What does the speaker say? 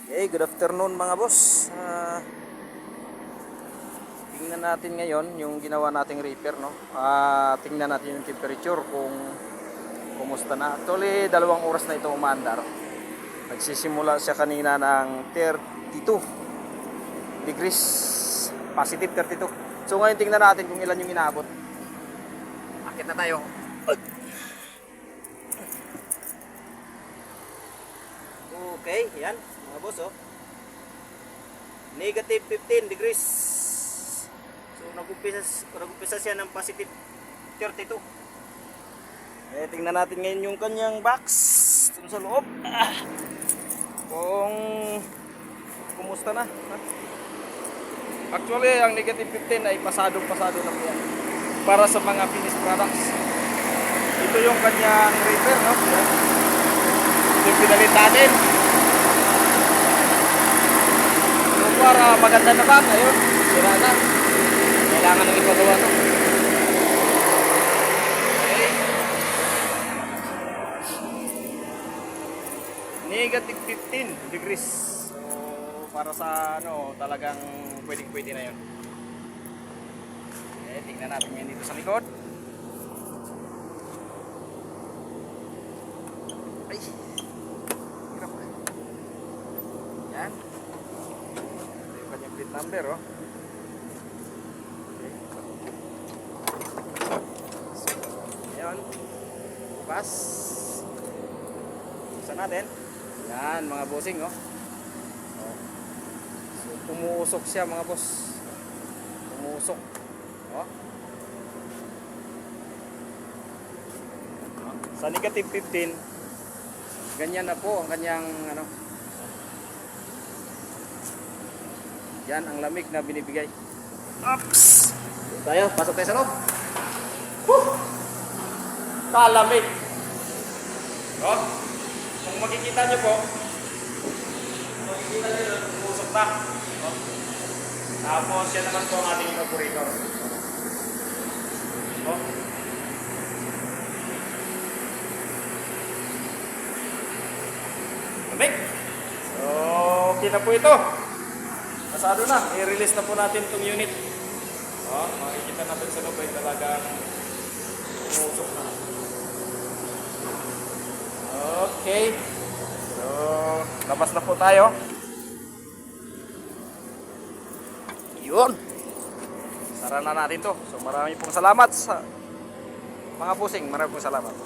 Okay, good afternoon mga boss. Tingnan natin ngayon yung ginawa nating repair, no? Tingnan natin yung temperature kung kumusta na. Actually, 2 oras na ito umaandar. Nagsisimula siya kanina ng 32 degrees, positive 32. So ngayon tingnan natin kung ilan yung inaabot. Akit na tayo. Okay, yan mga boss, oh. Negative 15 degrees. So nag-umpisa siya ng positive 32. Tingnan natin ngayon yung kanyang box dun sa loob. Kung kumusta na. Actually, ang negative 15 ay pasado na po yan para sa mga finished products. Ito yung kanyang repair, no? Ito yung pinalit natin. Para maganda na ba? Ayun, sira na. Kailangan nang ipagawa to. Okay. Negative 15 degrees. So, para sa talagang pwedeng-pwede na yun. Okay, tingnan natin yan dito sa likod. Ay. Hirap na. Yan. Plate number, oh. Okay. So, ayan. Bukas. Buksan natin. Yan, mga bossing, oh. So, pumuusok siya, mga boss. Pumuusok. Oh. Sa negative 15, ganyan na po ang kanyang, yan ang lamig na binibigay. Ops! Tayo, pasok tayo sa loob. Kalamig. Oh, kung makikita nyo po, pumusok na. Oh. Tapos yan naman po ang ating evaporator. Oh. Lamig. So, okay na po ito. Pasado na, i-release na po natin itong unit. Oh, makikita natin sa loob ay talagang umusok na. Okay. So, labas na po tayo. Yun. Sara na natin to. So, marami pong salamat sa mga pusing. Marami pong salamat.